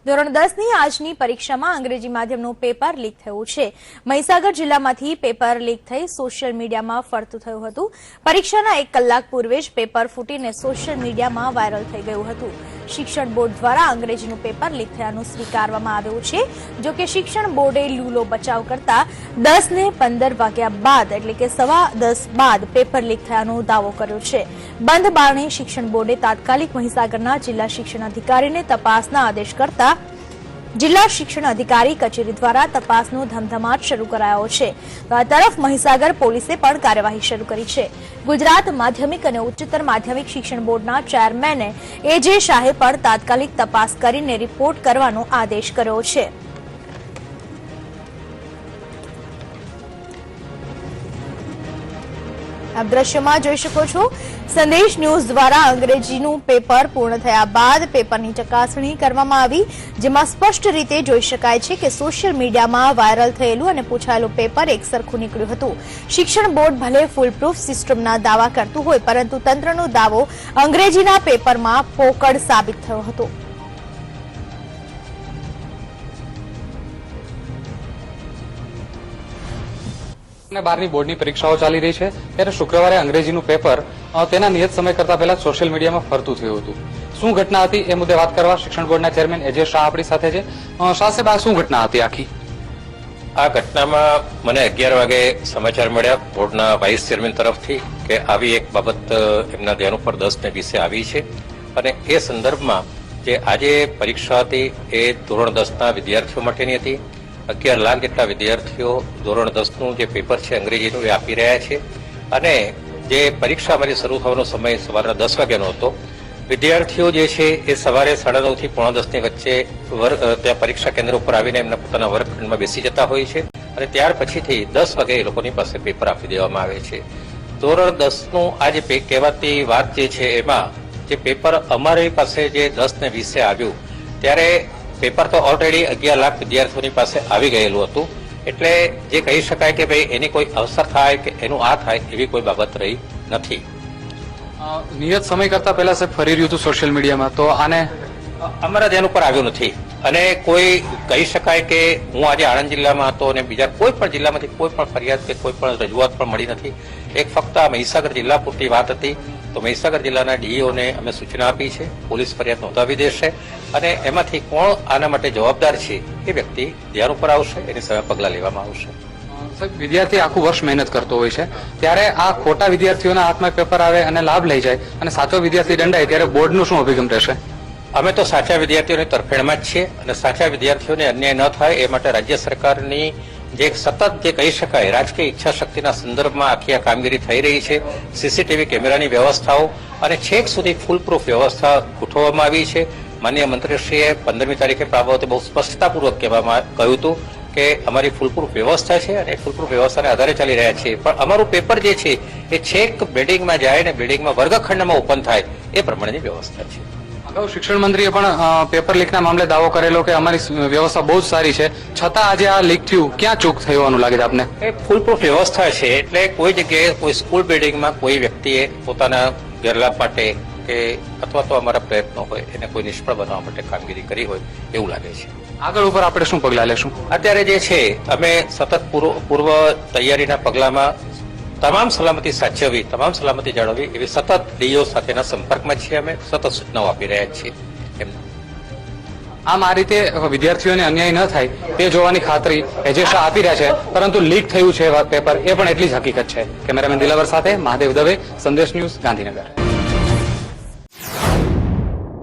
ધોરણ 10ની આજની પરીક્ષામાં અંગ્રેજી માધ્યમનું પેપર લીક થયું છે। મહીસાગર જિલ્લામાંથી પેપર લીક થઈ સોશિયલ મીડિયામાં ફરતું થયું હતું। પરીક્ષાના 1 કલાક પૂર્વે જ પેપર ફૂટીને સોશિયલ મીડિયામાં વાયરલ થઈ ગયું હતું। શિક્ષણ બોર્ડ દ્વારા અંગ્રેજીનું પેપર લીક થયાનું સ્વીકારવામાં આવ્યું છે। જો કે શિક્ષણ બોર્ડે લૂલો બચાવ કરતા 10:15 વાગ્યા બાદ એટલે કે 10:15 બાદ પેપર લીક થયાનો દાવો કર્યો છે। બંધ બારણે શિક્ષણ બોર્ડે તાત્કાલિક મહીસાગરના જિલ્લા શિક્ષણ અધિકારીને તપાસના આદેશ કરતા જિલ્લા શિક્ષણ અધિકારી કચેરી દ્વારા તપાસનો ધમધમાટ શરૂ કરાયો છે। તો આ તરફ મહીસાગર પોલીસે પણ કાર્યવાહી શરૂ કરી છે। ગુજરાત માધ્યમિક અને ઉચ્ચતર માધ્યમિક શિક્ષણ બોર્ડના ચેરમેને એજે શાહે પણ તાત્કાલિક તપાસ કરીને રિપોર્ટ કરવાનો આદેશ કર્યો છે। આપ દ્રશ્યમાં જોઈ શકો છો, સંદેશ ન્યૂઝ દ્વારા અંગ્રેજીનું પેપર પૂર્ણ થયા બાદ પેપરની ચકાસણી કરવામાં આવી, જેમાં સ્પષ્ટ રીતે જોઈ શકાય છે કે સોશિયલ મીડિયામાં વાયરલ થયેલું અને પૂછાયેલું પેપર એક સરખું નીકળ્યું હતું। શિક્ષણ બોર્ડ ભલે ફૂલપ્રૂફ સિસ્ટમના દાવા કરતું હોય, પરંતુ તંત્રનો દાવો અંગ્રેજીના પેપરમાં પોકળ સાબિત થયો હતો। અને 12ની બોર્ડની પરીક્ષાઓ ચાલી રહી છે ત્યારે શુક્રવારે અંગ્રેજીનું પેપર તેના નિયત સમય કરતા પહેલા સોશિયલ મીડિયામાં ફરતું થયું હતું। શું ઘટના હતી એ મુદ્દે વાત કરવા શિક્ષણ બોર્ડના ચેરમેન એજે શાહ આપણી સાથે છે। શાહ સાહેબ, આ શું ઘટના હતી આખી? આ ઘટનામાં મને 11 વાગે સમાચાર મળ્યા બોર્ડના વાઇસ ચેરમેન તરફથી કે આવી એક બાબત એમના ધ્યાન ઉપર 10:20 આવી છે અને એ સંદર્ભમાં જે આજે પરીક્ષા હતી એ ધોરણ 10ના વિદ્યાર્થીઓ માટેની હતી। 11 લાખ જેટલા વિદ્યાર્થીઓ ધોરણ 10નું જે પેપર છે અંગ્રેજીનું એ આપી રહ્યા છે અને જે પરીક્ષા અમારી શરૂ થવાનો સમય સવારના 10 વાગ્યાનો હતો। વિદ્યાર્થીઓ જે છે એ સવારે 9:30 થી 9:45 વચ્ચે ત્યાં પરીક્ષા કેન્દ્ર ઉપર આવીને એમના પોતાના વર્ગખંડમાં બેસી જતા હોય છે અને ત્યાર પછીથી 10 વાગે એ લોકોની પાસે પેપર આપી દેવામાં આવે છે। ધોરણ 10નું આ જે કહેવાતી વાત જે છે એમાં જે પેપર અમારી પાસે જે 10:20 આવ્યું ત્યારે પેપર તો ઓલરેડી 11 લાખ વિદ્યાર્થીઓની પાસે આવી ગયેલું હતું, એટલે જે કહી શકાય કે ભાઈ એની કોઈ અવસર થાય કે એનું આ થાય એવી કોઈ બાબત રહી નથી। નિયત સમય કરતા પહેલા સાહેબ ફરી રહ્યું હતું સોશિયલ મીડિયામાં, તો આને અમારા ધ્યાન ઉપર આવ્યું નથી અને કોઈ કહી શકાય કે હું આજે આણંદ જિલ્લામાં હતો અને બીજા કોઈ પણ જિલ્લામાંથી કોઈ પણ ફરિયાદ કે કોઈ પણ રજૂઆત પણ મળી નથી। એક ફક્ત આ મહીસાગર જિલ્લા પૂરતી વાત હતી, તો મહીસાગર જિલ્લાના ડીઈઓને અમે સૂચના આપી છે, પોલીસ ફરિયાદ નોંધાવી દેશે અને એમાંથી કોણ આના માટે જવાબદાર છે એ વ્યક્તિ ધ્યાન ઉપર આવશે, એની સામે પગલાં લેવામાં આવશે। સાહેબ, વિદ્યાર્થી આખું વર્ષ મહેનત કરતો હોય છે ત્યારે આ ખોટા વિદ્યાર્થીઓના હાથમાં પેપર આવે અને લાભ લઈ જાય અને સાચો વિદ્યાર્થી દંડાય ત્યારે બોર્ડનું શું અભિગમ રહેશે? અમે તો સાચા વિદ્યાર્થીઓની તરફેણમાં જ છીએ અને સાચા વિદ્યાર્થીઓને અન્યાય ન થાય એ માટે રાજ્ય સરકારની જે સતત જે કહી શકાય રાજકીય ઈચ્છા શક્તિના સંદર્ભમાં આખી આ કામગીરી થઈ રહી છે। સીસીટીવી કેમેરાની વ્યવસ્થાઓ અને છેક સુધી ફૂલપ્રૂફ વ્યવસ્થા ગોઠવવામાં આવી છે। માનનીય મંત્રીશ્રીએ 15મી તારીખે બાબતે બહુ સ્પષ્ટતાપૂર્વક કહ્યું હતું કે અમારી ફૂલપ્રૂફ વ્યવસ્થા છે અને ફૂલપ્રૂફ વ્યવસ્થાને આધારે ચાલી રહ્યા છે, પણ અમારું પેપર જે છે એ છેક બિલ્ડિંગમાં જાય અને બિલ્ડિંગમાં વર્ગખંડમાં ઓપન થાય એ પ્રમાણેની વ્યવસ્થા છે। અગાઉ શિક્ષણ મંત્રીએ પણ પેપર લીકના મામલે દાવો કરેલો કે અમારી વ્યવસ્થા બહુ જ સારી છે, છતાં આજે આ લીક થયું, ક્યાં ચૂક થયું લાગે છે આપને? એ ફૂલપ્રૂફ વ્યવસ્થા છે, એટલે કોઈ જગ્યાએ કોઈ સ્કૂલ બિલ્ડિંગમાં કોઈ વ્યક્તિએ પોતાના ગેરલાભ માટે કે અથવા તો અમારા પ્રયત્નો હોય એને કોઈ નિષ્ફળ બનાવવા માટે કામગીરી કરી હોય એવું લાગે છે। આગળ ઉપર આપણે શું પગલાં લેશું? અત્યારે જે છે અમે સતત પૂર્વ તૈયારીના પગલામાં તમામ સલામતી સાચવવી, તમામ સલામતી જાળવવી એવી સતત ડીઓ સાથેના સંપર્કમાં છીએ, અમે સતત સૂચનાઓ આપી રહ્યા છીએ એમને। આમ આ રીતે વિદ્યાર્થીઓને અન્યાય ન થાય તે જોવાની ખાતરી એજે શાહ આપી રહ્યા છે, પરંતુ લીક થયું છે પેપર એ પણ એટલી જ હકીકત છે। કેમેરામેન દિલાવર સાથે મહાદેવ દવે, સંદેશ ન્યૂઝ, ગાંધીનગર।